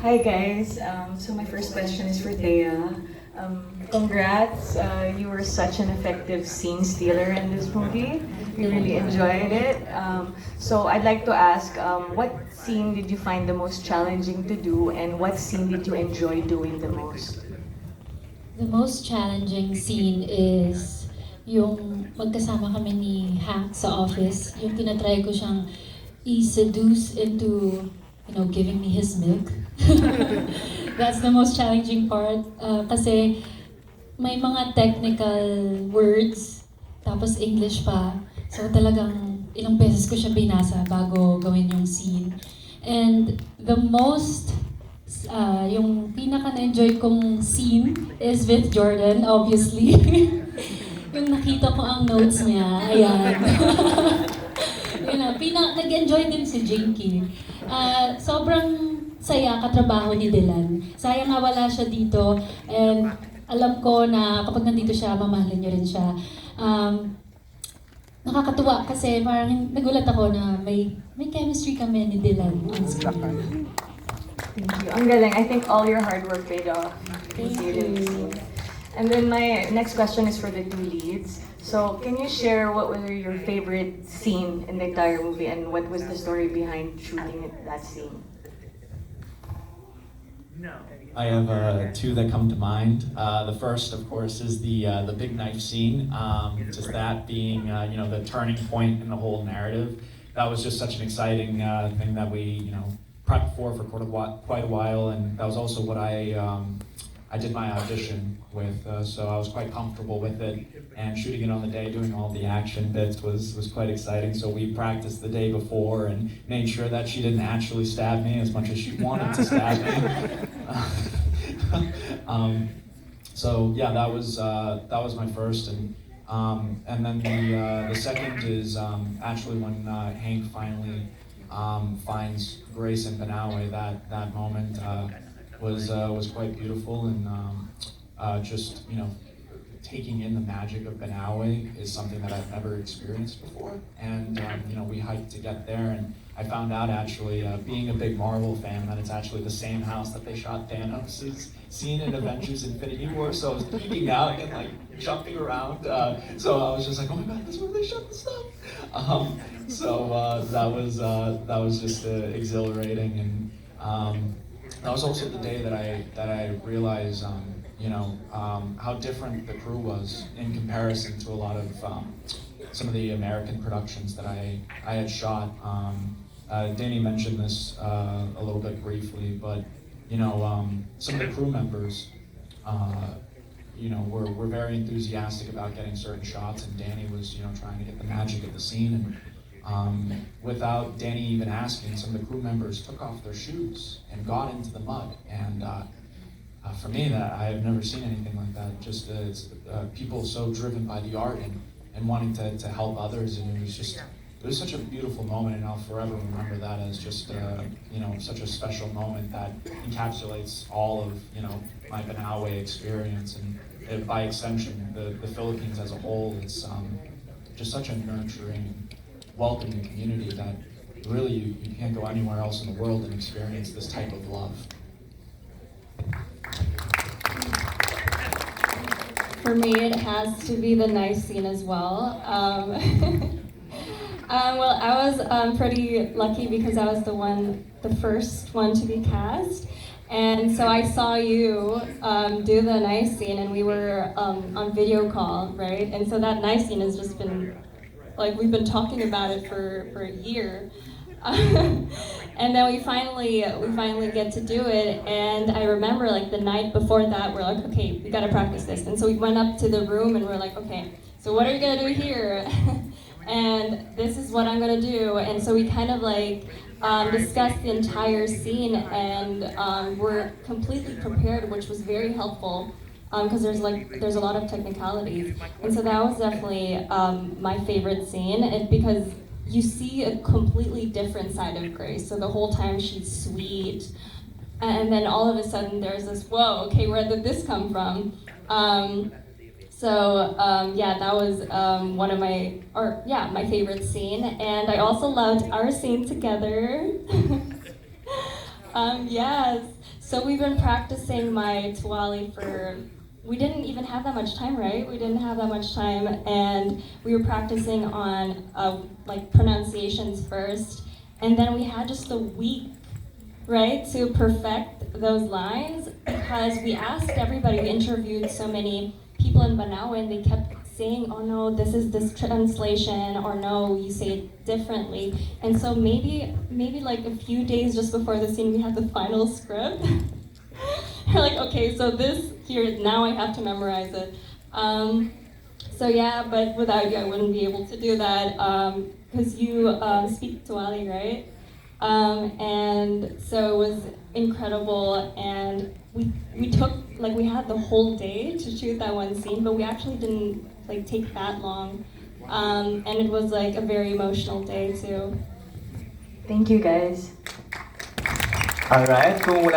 Hi guys. So my first question is for Thea. Congrats. You were such an effective scene stealer in this movie. We really enjoyed it. So I'd like to ask, what scene did you find the most challenging to do, and what scene did you enjoy doing the most? The most challenging scene is yung magkasama kami ni Hank sa office. Yung tinatry ko siyang i-seduce into, giving me his milk. That's the most challenging part. Kasi may mga technical words, tapos English pa. So talagang ilang beses ko siya binasa bago gawin yung scene. And the most yung pinaka-na-enjoy kong scene is with Jordan, obviously. Yung nakita ko ang notes niya, ayan. Yun na, nag-enjoy din si Jinky. Sobrang saya katrabaho ni Dylan. Sayang nga wala siya dito, and alam ko na kapag nandito siya, mamahalin niyo rin siya. Nakakatuwa kasi parang nagulat ako na may chemistry kami ni Dylan on screen. Thank you. Ang galing. I think all your hard work paid off. Thank you. And then my next question is for the two leads. So can you share what was your favorite scene in the entire movie, and what was the story behind shooting that scene? I have two that come to mind. The first, of course, is the big knife scene. Just that being the turning point in the whole narrative. That was just such an exciting thing that we prepped for quite a while, and that was also what I did my audition with. So I was quite comfortable with it, and shooting it on the day, doing all the action bits was quite exciting. So we practiced the day before and made sure that she didn't actually stab me as much as she wanted to stab me. So yeah, that was my first, and then the second is actually when Hank finally finds Grace in Banaue. That moment was quite beautiful, and just taking in the magic of Banaue is something that I've never experienced before. And we hiked to get there, and I found out actually, being a big Marvel fan, that it's actually the same house that they shot Thanos' scene in Avengers Infinity War. So I was geeking out and like jumping around. So I was just like, oh my god, this is where they shot the stuff. So that was just exhilarating, and that was also the day that I realized how different the crew was in comparison to a lot of some of the American productions that I had shot. Danny mentioned this a little bit briefly, but some of the crew members were very enthusiastic about getting certain shots, and Danny was trying to get the magic of the scene, and without Danny even asking, some of the crew members took off their shoes and got into the mud. And for me, that I have never seen anything like that. Just people so driven by the art and wanting to help others, and it was such a beautiful moment, and I'll forever remember that as just such a special moment that encapsulates all of my Banaue experience, and by extension the Philippines as a whole. It's just such a nurturing, welcoming community that really you can't go anywhere else in the world and experience this type of love. For me, it has to be the knife scene as well. Well, I was pretty lucky because I was the first one to be cast. And so I saw you do the knife scene, and we were on video call, right? And so that knife scene has just been, we've been talking about it for a year. And then we finally get to do it, and I remember the night before that, we're like, okay, we gotta practice this. And so we went up to the room and we're like, okay, so what are you gonna do here? And this is what I'm gonna do. And so we kind of discussed the entire scene, and we're completely prepared, which was very helpful. Because there's a lot of technicalities, and so that was definitely my favorite scene, and because you see a completely different side of Grace. So the whole time she's sweet, and then all of a sudden there's this, whoa, okay, where did this come from? Yeah, that was one of my favorite scene, and I also loved our scene together. Yes. So we've been practicing my tuwali for. We didn't even have that much time, right? We didn't have that much time, and we were practicing on like pronunciations first, and then we had just a week, right, to perfect those lines because we asked everybody. We interviewed so many people in Banaue, and they kept saying, "Oh no, this is this translation," or "No, you say it differently." And so maybe like a few days just before the scene, we had the final script. We're like, okay, so this here now I have to memorize it. So yeah, but without you, I wouldn't be able to do that because you speak Tuwali, right? And so it was incredible, and we took like we had the whole day to shoot that one scene, but we actually didn't like take that long, and it was like a very emotional day too. Thank you, guys. Alright, kung wala